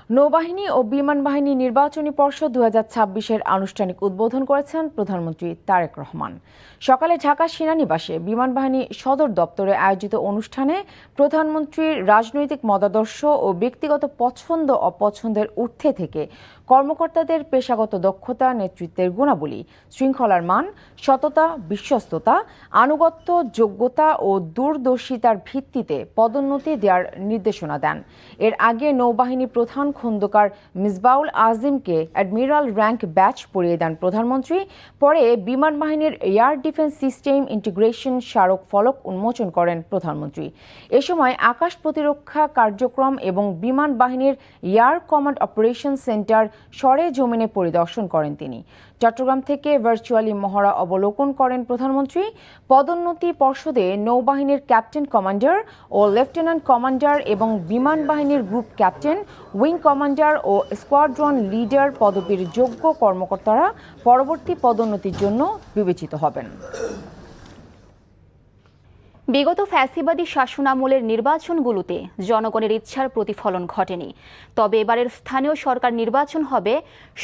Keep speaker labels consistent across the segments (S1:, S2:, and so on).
S1: নৌবাহিনী ও বিমান বাহিনী নির্বাচনী পর্ষদ 2026-এর আনুষ্ঠানিক উদ্বোধন করেছেন প্রধানমন্ত্রী তারেক রহমান। সকালে ঢাকা সেনানিবাসে বিমান বাহিনী সদর দপ্তরে আয়োজিত অনুষ্ঠানে প্রধানমন্ত্রীর রাজনৈতিক মতাদর্শ ও ব্যক্তিগত পছন্দ অপছন্দের ঊর্ধ্বে থেকে কর্মকর্তাদের পেশাগত দক্ষতা, নেতৃত্বের গুণাবলী, শৃঙ্খলার মান, সততা, বিশ্বস্ততা, আনুগত্য, যোগ্যতা ও দূরদর্শিতার ভিত্তিতে পদোন্নতি দেওয়ার নির্দেশনা দেন। এর আগে নৌবাহিনী প্রধান খন্দকার মিসবাউল আজিমকে অ্যাডমিরাল র্যাঙ্ক ব্যাচ পরিয়ে দেন প্রধানমন্ত্রী। পরে বিমান বাহিনীর এয়ার ডিফেন্স সিস্টেম ইন্টিগ্রেশন স্মারক ফলক উন্মোচন করেন প্রধানমন্ত্রী। এ সময় আকাশ প্রতিরক্ষা কার্যক্রম এবং বিমান বাহিনীর এয়ার কমান্ড অপারেশন সেন্টার সরেজমিনে পরিদর্শন করেন তিনি। চট্টগ্রাম থেকে ভার্চুয়ালি মহড়া অবলোকন করেন প্রধানমন্ত্রী। পদোন্নতি পর্ষদে নৌবাহিনীর ক্যাপ্টেন কমান্ডার ও লেফটেন্যান্ট কমান্ডার এবং বিমান বাহিনীর গ্রুপ ক্যাপ্টেন, উইং কমান্ডার ও স্কোয়াড্রন লিডার পদবীর যোগ্য কর্মকর্তারা পরবর্তী পদোন্নতির জন্য বিবেচিত হবেন।
S2: বিগত ফ্যাসিবাদী শাসনামলের নির্বাচনগুলোতে জনগণের ইচ্ছার প্রতিফলন ঘটেনি। তবে এবারের স্থানীয় সরকার নির্বাচন হবে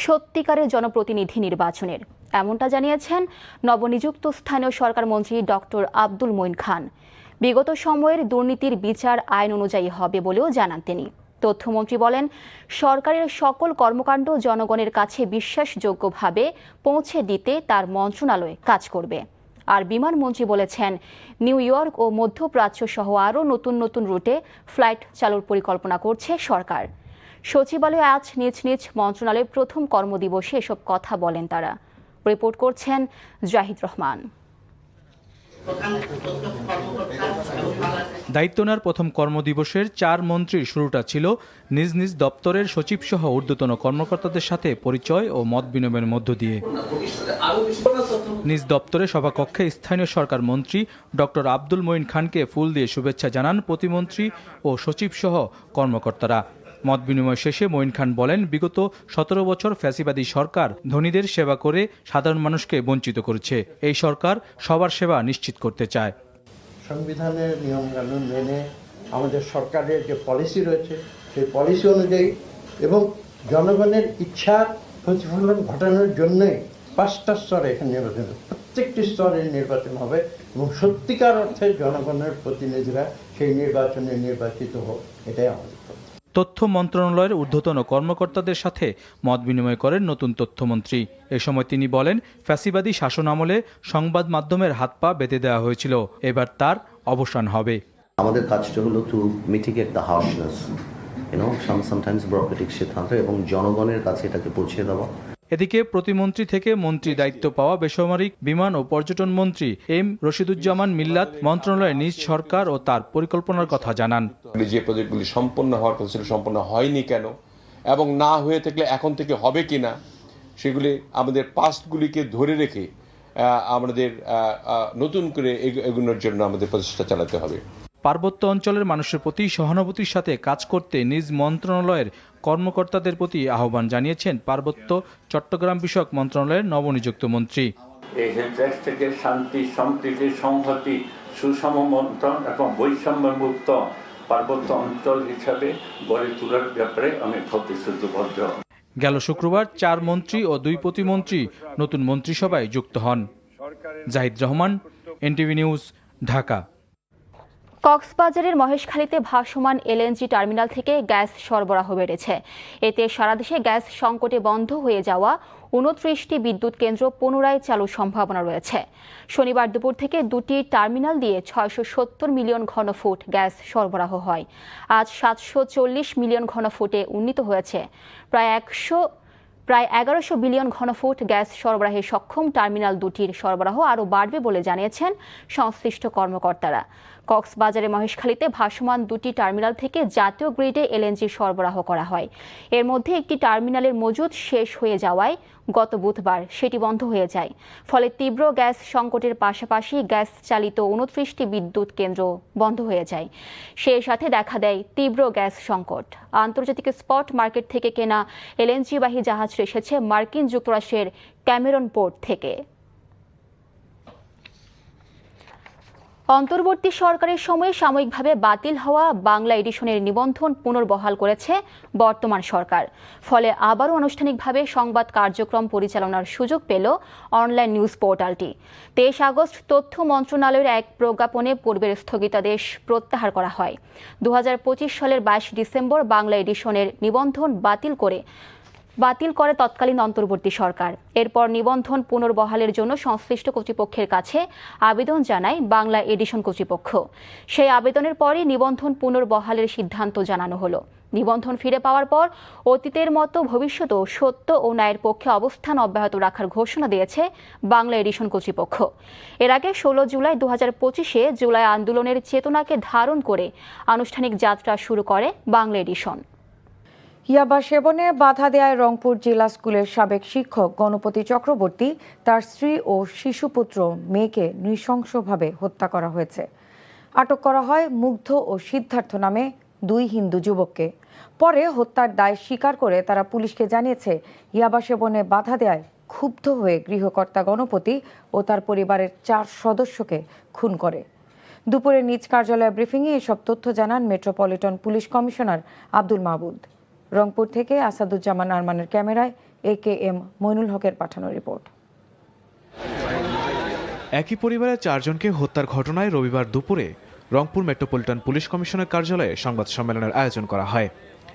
S2: সত্যিকারের জনপ্রতিনিধি নির্বাচনের, এমনটা জানিয়েছেন নবনিযুক্ত স্থানীয় সরকার মন্ত্রী ডক্টর আব্দুল মঈন খান। বিগত সময়ের দুর্নীতির বিচার আইন অনুযায়ী হবে বলেও জানান তিনি। তথ্যমন্ত্রী বলেন, সরকারের সকল কর্মকাণ্ড জনগণের কাছে বিশ্বাসযোগ্যভাবে পৌঁছে দিতে তার মন্ত্রণালয় কাজ করবে। আর বিমানমন্ত্রী বলেছেন, নিউ ইয়র্ক ও মধ্যপ্রাচ্য সহ আরও নতুন নতুন রুটে ফ্লাইট চালুর পরিকল্পনা করছে সরকার। সচিবালয়ে আজ নিজ নিজ মন্ত্রণালয়ের প্রথম কর্মদিবসে এসব কথা বলেন তারা। রিপোর্ট করছেন জাহিদ রহমান।
S3: দায়িত্ব নেওয়ার প্রথম কর্মদিবসের 4 মন্ত্রীর শুরুটা ছিল নিজ নিজ দপ্তরের সচিবসহ ঊর্ধ্বতন কর্মকর্তাদের সাথে পরিচয় ও মত বিনিময়ের মধ্য দিয়ে। নিজ দপ্তরে সভাকক্ষে স্থানীয় সরকার মন্ত্রী ডক্টর আব্দুল মঈন খানকে ফুল দিয়ে শুভেচ্ছা জানান প্রতিমন্ত্রী ও সচিবসহ কর্মকর্তারা। মত বিনিময় শেষে মঈন খান বলেন, বিগত 17 বছর ফ্যাসিবাদী সরকার ধনীদের সেবা করে সাধারণ মানুষকে বঞ্চিত করেছে। এই সরকার সবার সেবা নিশ্চিত করতে চায়।
S4: সংবিধানের নিয়মকানুন মেনে আমাদের সরকারের যে পলিসি রয়েছে সেই পলিসি অনুযায়ী এবং জনগণের ইচ্ছার প্রতিফলন ঘটানোর জন্যই 5টা স্তরে এখানে নির্বাচন, প্রত্যেকটি স্তরে নির্বাচন হবে এবং সত্যিকার অর্থে জনগণের প্রতিনিধিরা সেই নির্বাচনে নির্বাচিত হোক, এটাই আমাদের।
S3: তথ্য মন্ত্রণালয়ের ঊর্ধ্বতন কর্মকর্তাদের সাথে মত বিনিময় করেন নতুন তথ্যমন্ত্রী। এ সময় তিনি বলেন, ফ্যাসিবাদী শাসন আমলে সংবাদ মাধ্যমের হাত পা বেঁধে দেওয়া হয়েছিল, এবার তার অবসান হবে।
S5: আমাদের কাজটা হলো to mitigate the harshness, sometimes bureaucratic সিদ্ধান্ত এবং জনগণের কাছে এটাকে পৌঁছে দেওয়া।
S3: এদিকে প্রতিমন্ত্রী থেকে মন্ত্রী দায়িত্ব পাওয়া বেসামরিক বিমান ও পর্যটন মন্ত্রী এম রশিদুজ্জামান মিল্লাত মন্ত্রণালয়ে নিজ সরকার ও তার পরিকল্পনার কথা জানান।
S6: যে প্রজেক্টগুলি সম্পন্ন হওয়ার কথা ছিল সম্পন্ন হয়নি কেন, এবং না হয়ে থাকলে এখন থেকে হবে কিনা, সেগুলি আমাদের পাস্টগুলিকে ধরে রেখে আমাদের নতুন করে এগুলোর জন্য আমাদের প্রচেষ্টা চালাতে হবে।
S3: পার্বত্য অঞ্চলের মানুষের প্রতি সহানুভূতির সাথে কাজ করতে নিজ মন্ত্রণালয়ের কর্মকর্তাদের প্রতি আহ্বান জানিয়েছেন পার্বত্য চট্টগ্রাম বিষয়ক মন্ত্রণালয়ের নবনিযুক্ত মন্ত্রী।
S7: এই দেশ থেকে শান্তি, সম্প্রীতি, সংহতি, সুষম বন্টন এবং বৈষম্যমুক্ত পার্বত্য অঞ্চল হিসাবে গড়ে তোলার ব্যাপারে আমি প্রতিশ্রুতিবদ্ধ।
S3: গেল শুক্রবার 4 মন্ত্রী ও 2 প্রতিমন্ত্রী নতুন মন্ত্রিসভায় যুক্ত হন। Zahid Rahman, NTV news, Dhaka.
S2: কক্সবাজারের মহেশখালীতে ভাসমান এলএনজি টার্মিনাল থেকে গ্যাস সরবরাহ বেড়েছে। এতে সারা দেশে গ্যাস সংকটে বন্ধ হয়ে যাওয়া 29টি বিদ্যুৎ কেন্দ্র পুনরায় চালুর সম্ভাবনা রয়েছে। শনিবার দুপুর থেকে 2টি টার্মিনাল দিয়ে 670 মিলিয়ন ঘনফুট গ্যাস সরবরাহ হয়। আজ 740 মিলিয়ন ঘনফুটে উন্নীত হয়েছে। প্রায় 1100 বিলিয়ন ঘনফুট গ্যাস সরবরাহে সক্ষম টার্মিনাল দুটির সরবরাহ আরও বাড়বে বলে জানিয়েছেন সংশ্লিষ্ট কর্মকর্তারা। কক্সবাজারে মহেশখালীতে ভাসমান 2টি টার্মিনাল থেকে জাতীয় গ্রিডে এলএনজি সরবরাহ করা হয়। এর মধ্যে একটি টার্মিনালের মজুদ শেষ হয়ে যাওয়ায় গত বুধবার সেটি বন্ধ হয়ে যায়। ফলে তীব্র গ্যাস সংকটের পাশাপাশি গ্যাস চালিত 29টি বিদ্যুৎ কেন্দ্র বন্ধ হয়ে যায়। সেই সাথে দেখা দেয় তীব্র গ্যাস সংকট। আন্তর্জাতিক স্পট মার্কেট থেকে কেনা এলএনজিবাহী জাহাজ এসেছে মার্কিন যুক্তরাষ্ট্রের ক্যামেরন পোর্ট থেকে। অন্তর্বর্তী সরকারের সময়ে সাময়িকভাবে বাতিল হওয়া বাংলা এডিশনের নিবন্ধন পুনর্বহাল করেছে বর্তমান সরকার। ফলে আবারও আনুষ্ঠানিকভাবে সংবাদ কার্যক্রম পরিচালনার সুযোগ পেল অনলাইন নিউজ পোর্টালটি। 23 আগস্ট তথ্য মন্ত্রণালয়ের এক প্রজ্ঞাপনে পূর্বের স্থগিতাদেশ প্রত্যাহার করা হয়। 2025 সালের 22 ডিসেম্বর বাংলা এডিশনের নিবন্ধন বাতিল করে তৎকালীন অন্তর্বর্তী সরকার। এরপর নিবন্ধন পুনর্বহালের জন্য সংশ্লিষ্ট কর্তৃপক্ষের কাছে আবেদন জানায় বাংলা এডিশন কর্তৃপক্ষ। সেই আবেদনের পরই নিবন্ধন পুনর্বহালের সিদ্ধান্ত জানানো হলো। নিবন্ধন ফিরে পাওয়ার পর অতীতের মতো ভবিষ্যতেও সত্য ও ন্যায়ের পক্ষে অবস্থান অব্যাহত রাখার ঘোষণা দিয়েছে বাংলা এডিশন কর্তৃপক্ষ। এর আগে 16 জুলাই 2025-এ জুলাই আন্দোলনের চেতনাকে ধারণ করে আনুষ্ঠানিক যাত্রা শুরু করে বাংলা এডিশন।
S1: ইয়াবা সেবনে বাধা দেয় রংপুর জেলা স্কুলের সাবেক শিক্ষক গণপতি চক্রবর্তী, তার স্ত্রী ও শিশুপুত্র মেয়েকে নৃশংসভাবে হত্যা করা হয়েছে। আটক করা হয় মুগ্ধ ও সিদ্ধার্থ নামে 2 হিন্দু যুবককে। পরে হত্যার দায় স্বীকার করে তারা পুলিশকে জানিয়েছে ইয়াবা সেবনে বাধা দেয় ক্ষুব্ধ হয়ে গৃহকর্তা গণপতি ও তার পরিবারের 4 সদস্যকে খুন করে। দুপুরে নিজ কার্যালয়ে ব্রিফিংয়ে এসব তথ্য জানান মেট্রোপলিটন পুলিশ কমিশনার আব্দুল মাহবুদ। রংপুর থেকে আসাদুজ্জামান আরমানের ক্যামেরায় AKM মইনুল হকের পাঠানো রিপোর্ট।
S8: একই পরিবারের 4 জনকে হত্যার ঘটনায় রবিবার দুপুরে রংপুর মেট্রোপলিটন পুলিশ কমিশনের কার্যালয়ে সংবাদ সম্মেলনের আয়োজন করা হয়।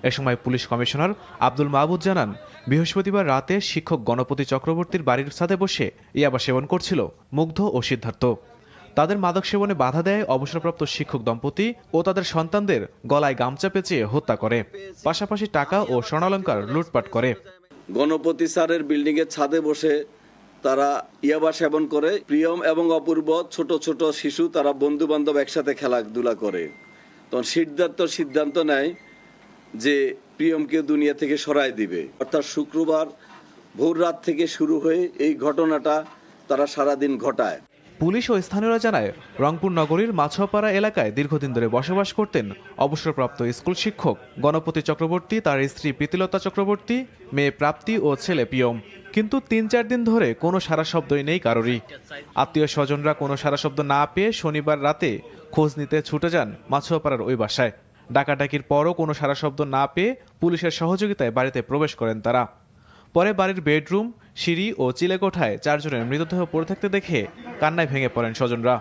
S8: এ সময় পুলিশ কমিশনার আব্দুল মাহবুদ জানান, বৃহস্পতিবার রাতে শিক্ষক গণপতি চক্রবর্তীর বাড়ির ছাদে বসে ইয়াবা সেবন করছিল মুগ্ধ ও সিদ্ধার্থ। তাদের মাদক সেবনে বাধা দেয় অবসরপ্রাপ্ত শিক্ষক দম্পতি ও তাদের সন্তানদের গলায় গামছা পেঁচিয়ে হত্যা করে, পাশাপাশি টাকা ও স্বর্ণালংকার লুটপাট করে।
S9: গণপতি স্যারের বিল্ডিং এর ছাদে বসে তারা ইয়াবা সেবন করে। প্রিয়ম এবং অপূর্ব ছোট ছোট শিশু, তারা বন্ধু বান্ধব একসাথে খেলাধুলা করে। তখন সিদ্ধার্থ সিদ্ধান্ত নেয় যে প্রিয়মকে দুনিয়া থেকে সরায় দিবে। অর্থাৎ শুক্রবার ভোর রাত থেকে শুরু হয়ে এই ঘটনাটা তারা সারাদিন ঘটায়।
S8: পুলিশ ও স্থানীয়রা জানায়, রংপুর নগরীর মাছুয়াপাড়া এলাকায় দীর্ঘদিন ধরে বসবাস করতেন অবসরপ্রাপ্ত স্কুল শিক্ষক গণপতি চক্রবর্তী, তার স্ত্রী প্রীতিলতা চক্রবর্তী, মেয়ে প্রাপ্তি ও ছেলে পিয়ম। কিন্তু 3-4 দিন ধরে কোনো সারা শব্দই নেই কারোরই। আত্মীয় স্বজনরা কোনো সারা শব্দ না পেয়ে শনিবার রাতে খোঁজ নিতে ছুটে যান মাছুয়াপাড়ার ওই বাসায়। ডাকাডাকির পরও কোনো সারা শব্দ না পেয়ে পুলিশের সহযোগিতায় বাড়িতে প্রবেশ করেন তারা। পরে বাড়ির বেডরুম, সিঁড়ি ও চিলেকোঠায় 4 জনের মৃতদেহ পড়ে থাকতে দেখে কান্নায় ভেঙে পড়েন স্বজনরা।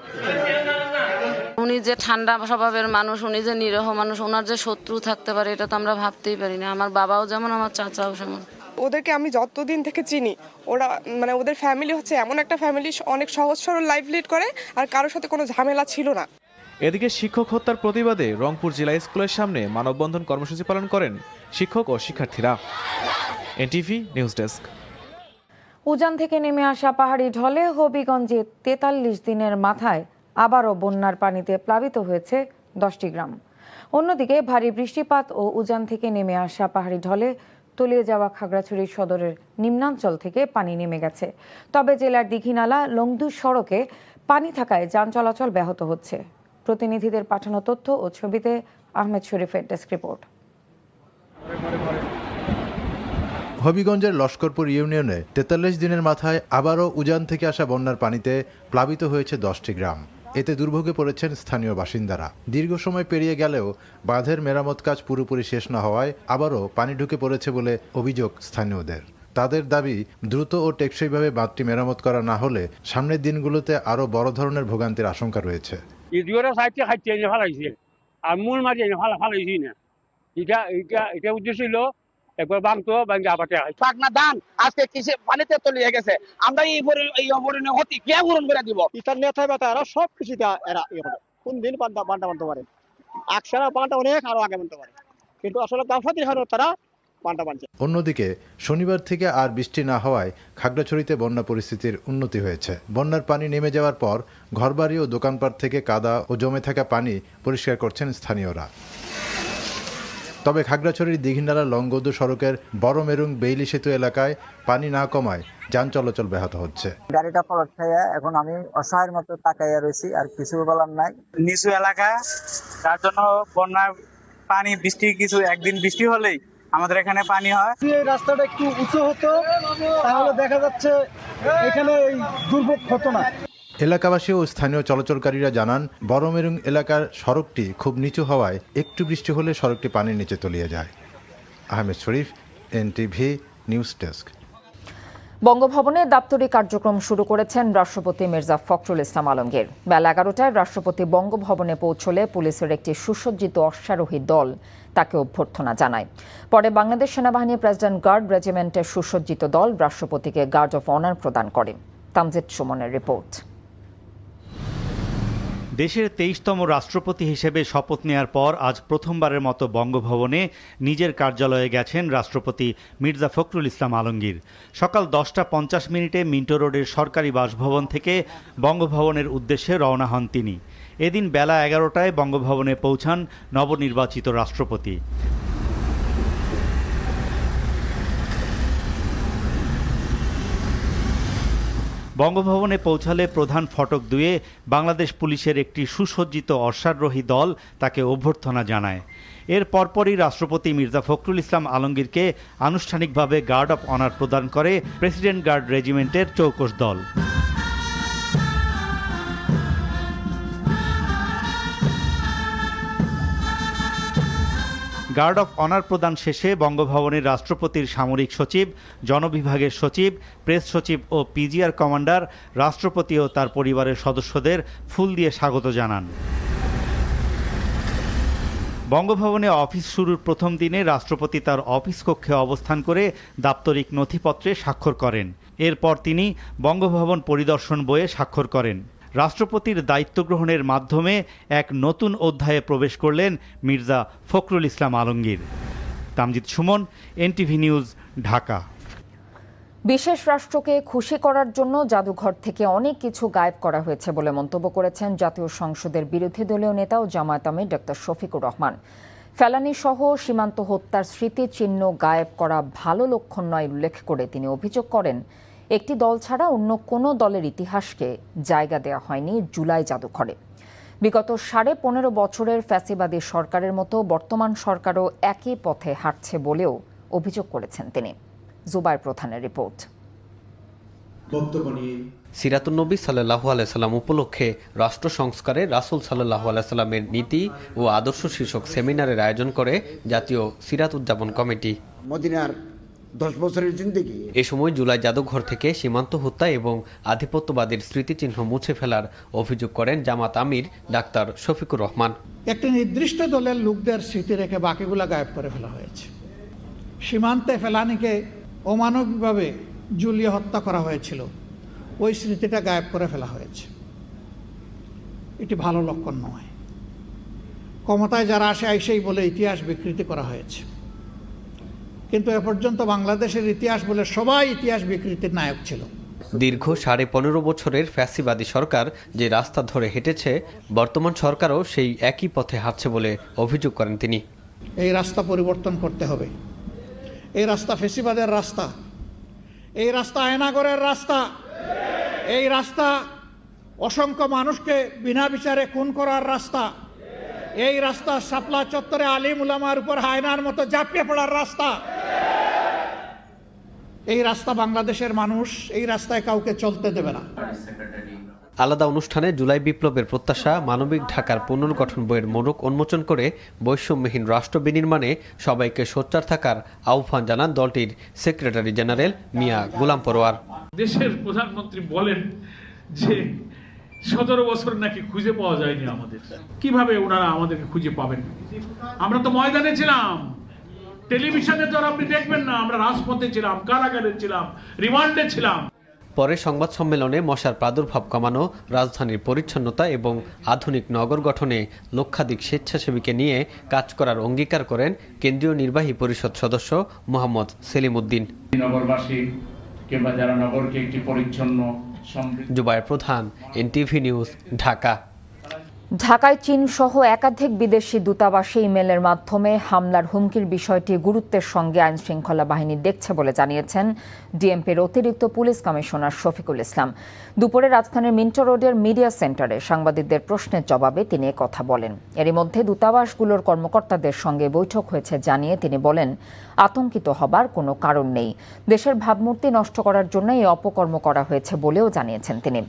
S10: উনি যে ঠান্ডা স্বভাবের মানুষ, উনি যে নিরীহ মানুষ, ওনার যে শত্রু থাকতে পারে এটা তো আমরা ভাবতেই পারি না। আমার বাবাও যেমন, আমার চাচাও যেমন।
S11: ওদেরকে আমি যতদিন থেকে চিনি, ওরা মানে ওদের ফ্যামিলি হচ্ছে এমন একটা ফ্যামিলি, অনেক সহজ সরল লাইফ লিড করে আর কারোর সাথে কোনো ঝামেলা ছিল না।
S8: এদিকে শিক্ষক হত্যার প্রতিবাদে রংপুর জেলা স্কুলের সামনে মানববন্ধন কর্মসূচি পালন করেন শিক্ষক ও শিক্ষার্থীরা। NTV news desk.
S1: উজান থেকে নেমে আসা পাহাড়ি ঢলে হবিগঞ্জে 43 দিনের মাথায় আবারও বন্যার পানিতে প্লাবিত হয়েছে 10টি গ্রাম। অন্যদিকে ভারী বৃষ্টিপাত ও উজান থেকে নেমে আসা পাহাড়ি ঢলে তলিয়ে যাওয়া খাগড়াছড়ি সদরের নিম্নাঞ্চল থেকে পানি নেমে গেছে। তবে জেলার দীঘিনালা লংদু সড়কে পানি থাকায় যান চলাচল ব্যাহত হচ্ছে। প্রতিনিধিদের পাঠানো তথ্য ও ছবিতে আহমেদ শরীফের ডেস্ক রিপোর্ট।
S12: হবিগঞ্জের লস্করপুর ইউনিয়নে 43 দিনের মাথায় আবারও উজান থেকে আসা বন্যার পানিতে প্লাবিত হয়েছে 10টি গ্রাম। এতে দুর্ভোগে পড়েছেন স্থানীয় বাসিন্দারা। দীর্ঘ সময় পেরিয়ে গেলেও বাঁধের মেরামত কাজ পুরোপুরি শেষ না হওয়ায় আবারও পানি ঢুকে পড়েছে বলে অভিযোগ স্থানীয়দের। তাদের দাবি, দ্রুত ও টেকসইভাবে বাঁধটি মেরামত করা না হলে সামনের দিনগুলোতে আরও বড় ধরনের ভোগান্তির আশঙ্কা রয়েছে।
S13: উদ্দেশ্য ছিল একবার বাংতো বাংলা আবাটে পাকনা ধান আজকে কিসে পানিতে তলিয়ে গেছে। আমরা এই অবরণীয় ক্ষতি কে পূরণ করে দিব? ইতার নেতায় বা তারা সব কিছুতে এরা কোন দিন বানতে পারে, আকসারা বানটা অনেক আরো আগে বানতে পারে, কিন্তু আসলে গাফাতির হারত তারা বানটা বানছে।
S12: অন্যদিকে শনিবার থেকে আর বৃষ্টি না হওয়ায় খাগড়াছড়িতে বন্যা পরিস্থিতির উন্নতি হয়েছে। বন্যার পানি নেমে যাওয়ার পর ঘরবাড়ি ও দোকানপাট থেকে কাদা ও জমে থাকা পানি পরিষ্কার করছেন স্থানীয়রা। তবে খাগড়াছড়ির দীঘিনালা লংগদু সড়কের বড় মেরুং বেইলি সেতু এলাকায় পানি না কমায় যান চলাচল ব্যাহত হচ্ছে।
S14: গাড়িটা পলট খাইয়া এখন আমি অসহায়ের মতো তাকাইয়া রয়েছি, আর কিছু বলার নাই।
S15: নিচু এলাকা, তার জন্য বন্যার পানি বৃষ্টি কিছু একদিন বৃষ্টি হলেই আমাদের এখানে পানি হয়।
S13: এই রাস্তাটা একটু উঁচু হতো তাহলে দেখা যাচ্ছে এখানে এই দুর্ভোগ হতো না।
S12: এলাকাবাসী ও স্থানীয় চলাচলকারীরা জানান বড়মেরুং এলাকার সড়কটি খুব নিচু হওয়ায় একটু বৃষ্টি হলে সড়কটি পানির নিচে তলিয়ে যায়। আহমেদ শরীফ, এনটিভি নিউজ ডেস্ক।
S1: বঙ্গভবনে দাপ্তরিক কার্যক্রম শুরু করেছেন রাষ্ট্রপতি মির্জা ফখরুল ইসলাম আলমগীর। বেলা 11টায় রাষ্ট্রপতি বঙ্গভবনে পৌঁছলে পুলিশের একটি সুসজ্জিত অশ্বারোহী দল তাকে অভ্যর্থনা জানায়। পরে বাংলাদেশ সেনাবাহিনী প্রেসিডেন্ট গার্ড রেজিমেন্টের সুসজ্জিত দল রাষ্ট্রপতিকে গার্ড অফ অনার প্রদান করে। তামজিদ সুমনের রিপোর্ট।
S16: দেশের 23তম রাষ্ট্রপতি হিসেবে শপথ নেয়ার পর আজ প্রথমবারের মতো বঙ্গভবনে নিজের কার্যালয়ে গেছেন রাষ্ট্রপতি মির্জা ফখরুল ইসলাম আলমগীর। সকাল 10:50 মিন্টো রোডের সরকারি বাসভবন থেকে বঙ্গভবনের উদ্দেশ্যে রওনা হন তিনি। এদিন বেলা 11টায় বঙ্গভবনে পৌঁছান নবনির্বাচিত রাষ্ট্রপতি। বঙ্গভবনে পৌঁছালে প্রধান ফটক দুয়ে বাংলাদেশ পুলিশের একটি সুসজ্জিত অশ্বারোহী দল তাকে অভ্যর্থনা জানায়। এর পরপরই রাষ্ট্রপতি মির্জা ফখরুল ইসলাম আলমগীরকে আনুষ্ঠানিকভাবে গার্ড অফ অনার প্রদান করে প্রেসিডেন্ট গার্ড রেজিমেন্টের চৌকস দল। গার্ড অফ অনার প্রদান শেষে বঙ্গভবনের রাষ্ট্রপতির সামরিক সচিব, জনবিভাগের সচিব, প্রেস সচিব ও পিজিআর কমান্ডার রাষ্ট্রপতি ও তার পরিবারের সদস্যদের ফুল দিয়ে স্বাগত জানান। বঙ্গভবনে অফিস শুরুর প্রথম দিনে রাষ্ট্রপতি তার অফিস কক্ষে অবস্থান করে দাপ্তরিক নথিপত্রে স্বাক্ষর করেন। এরপর তিনি বঙ্গভবন পরিদর্শন বইয়ে স্বাক্ষর করেন। রাষ্ট্রপতির দায়িত্ব গ্রহণের মাধ্যমে এক নতুন অধ্যায়ে প্রবেশ করলেন মির্জা ফখরুল ইসলাম আলমগীর। Tamjid Suman, NTV news, Dhaka.
S1: বিশেষ রাষ্ট্রকে খুশি করার জন্য জাদুঘর থেকে অনেক কিছু গায়েব করা হয়েছে বলে মন্তব্য করেছেন জাতীয় সংসদের বিরোধী দলীয় নেতা ও জামায়াত আমির ডক্টর শফিকুর রহমান। ফেলানি সহ সীমান্ত হত্যার স্মৃতিচিহ্ন গায়েব করা ভালো লক্ষণ নয় উল্লেখ করে তিনি অভিযোগ করেন, একটি দল ছাড়া অন্য কোনো দলের ইতিহাসকে জায়গা দেওয়া হয়নি জুলাই জাদুঘরে। বিগত 15.5 বছরের ফ্যাসিবাদী সরকারের মতো বর্তমান সরকারও একই পথে হাঁটছে বলেও অভিযোগ করেছেন তিনি। জুবাইর প্রধানের রিপোর্ট।
S17: সিরাতুন্নবী সাল্লাল্লাহু আলাইহি সাল্লাম উপলক্ষে রাষ্ট্র সংস্কারে রাসূল সাল্লাল্লাহু আলাইহি সাল্লামের নীতি ও আদর্শ শীর্ষক সেমিনারের আয়োজন করে জাতীয় সিরাত উদযাপন কমিটি।
S18: মদিনার 10 বছরের জিন্দেগি।
S17: এ সময় জুলাই জাদুঘর থেকে সীমান্ত হত্যা এবং আধিপত্যবাদের স্মৃতিচিহ্ন মুছে ফেলার অভিযোগ করেন জামাত আমির ডাক্তার শফিকুর রহমান।
S19: একটি নির্দিষ্ট দলের লোকদের স্মৃতি রেখে বাকিগুলা গায়েব করে ফেলা হয়েছে। সীমান্তে ফেলানিকে অমানবিকভাবে ঝুলিয়ে হত্যা করা হয়েছিল, ওই স্মৃতিটা গায়েব করে ফেলা হয়েছে। এটি ভালো লক্ষণ নয়। ক্ষমতায় যারা আসে আইসেই বলে ইতিহাস বিকৃতি করা হয়েছে, কিন্তু এ পর্যন্ত বাংলাদেশের ইতিহাস বলে সবাই ইতিহাস বিকৃতির নায়ক ছিল।
S17: দীর্ঘ 15.5 বছরের ফ্যাসিবাদী সরকার যে রাস্তা ধরে হেঁটেছে, বর্তমান সরকারও সেই একই পথে হাঁটছে বলে অভিযোগ করেন তিনি।
S19: এই রাস্তা পরিবর্তন করতে হবে। এই রাস্তা ফ্যাসিবাদের রাস্তা, এই রাস্তা আয়নাগরের রাস্তা, এই রাস্তা অসংখ্য মানুষকে বিনা বিচারে খুন করার রাস্তা, এই রাস্তা শাপলা চত্বরে আলিম উলামার উপর হায়নার মতো ঝাঁপিয়ে পড়ার রাস্তা। এই রাস্তা বাংলাদেশের মানুষ এই রাস্তায় কাউকে চলতে দেবে না।
S17: আলাদা অনুষ্ঠানে জুলাই বিপ্লবের প্রত্যাশা মানবিক ঢাকার পুনর্গঠন বইয়ের মোড়ক উন্মোচন করে বৈষম্যহীন রাষ্ট্র বিনির্মাণে সবাইকে সোচ্চার থাকার আহ্বান জানান দলটির সেক্রেটারি জেনারেল মিয়া গোলাম পরোয়ার।
S20: দেশের প্রধানমন্ত্রী বলেন যে 17 বছর নাকি খুঁজে পাওয়া যায়নি আমাদের। কিভাবে ওনারা আমাদেরকে খুঁজে পাবেন? আমরা তো ময়দানে ছিলাম, টেলিভিশনে তো আপনি দেখবেন না, আমরা রাজপথে ছিলাম, কারাগারে ছিলাম, রিমান্ডে ছিলাম।
S17: পরে সংবাদ সম্মেলনে মশার প্রাদুর্ভাব কমানো, রাজধানীর পরিচ্ছন্নতা এবং আধুনিক নগর গঠনে লক্ষাধিক স্বেচ্ছাসেবীকে নিয়ে কাজ করার অঙ্গীকার করেন কেন্দ্রীয় নির্বাহী পরিষদ সদস্য মোহাম্মদ সেলিম উদ্দিন।
S20: নগরবাসী কিংবা যারা নগরকে একটি পরিচ্ছন্ন
S17: জুবাইর প্রধান, এনটিভি নিউজ, ঢাকা।
S1: ঢাকায় চীন সহ একাধিক বিদেশি দূতাবাসে ইমেলের মাধ্যমে হামলার হুমকির বিষয়টি গুরুত্বের সঙ্গে আইন শৃঙ্খলা বাহিনী দেখছে বলে জানিয়েছেন ডিএমপির অতিরিক্ত পুলিশ কমিশনার শফিকুল ইসলাম। দুপুরে রাজধানীর মিন্টো রোডের মিডিয়া সেন্টারে সাংবাদিকদের প্রশ্নের জবাবে তিনি কথা বলেন। এরই মধ্যে দূতাবাসগুলোর কর্মকর্তাদের সঙ্গে বৈঠক হয়েছে জানিয়ে তিনি বলেন, আতঙ্কিত হবার কোনো কারণ নেই। দেশের ভাবমূর্তি নষ্ট করার জন্য এই অপকর্ম করা হয়েছে বলেও জানিয়েছেন তিনি।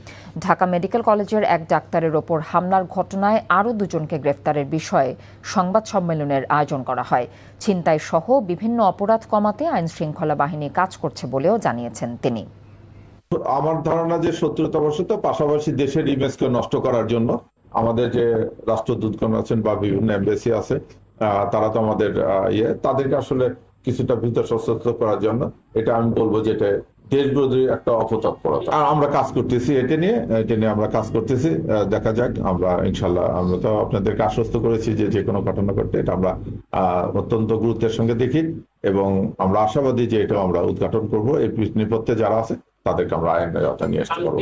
S1: ঢাকা মেডিকেল কলেজের এক ডাক্তারের ওপর হামলার ঘটনায় আরও দুজনকে গ্রেফতারের বিষয়ে সংবাদ সম্মেলনের আয়োজন করা হয়। ছিনতাই সহ বিভিন্ন অপরাধ কমাতে আইন শৃঙ্খলা বাহিনী কাজ করছে বলেও জানিয়েছেন তিনি।
S21: আমার ধারণা যে শত্রুতাবশত পাশাপাশি দেশের ইমেজকে নষ্ট করার জন্য আমাদের যে রাষ্ট্রদূতগণ আছেন বা বিভিন্ন এমবেসি আছে, তারা তো আমাদের তাদেরকে আসলে কিছুটা ভীত সচেতন করার জন্য এটা আমি বলবো যে এটা দেশবিরোধী একটা অপতৎপরতা। আমরা কাজ করতেছি এটা নিয়ে আমরা কাজ করতেছি। দেখা যাক, আমরা ইনশাল্লাহ আমরা তো আপনাদেরকে আশ্বস্ত করেছি যে কোনো ঘটনা ঘটলে এটা আমরা অত্যন্ত গুরুত্বের সঙ্গে দেখি এবং আমরা আশাবাদী যে এটা আমরা উদ্ঘাটন করবো। এই নেপথ্যে যারা আছে তাদেরকে আমরা আইনের আওতায় নিয়ে আসতে পারবো।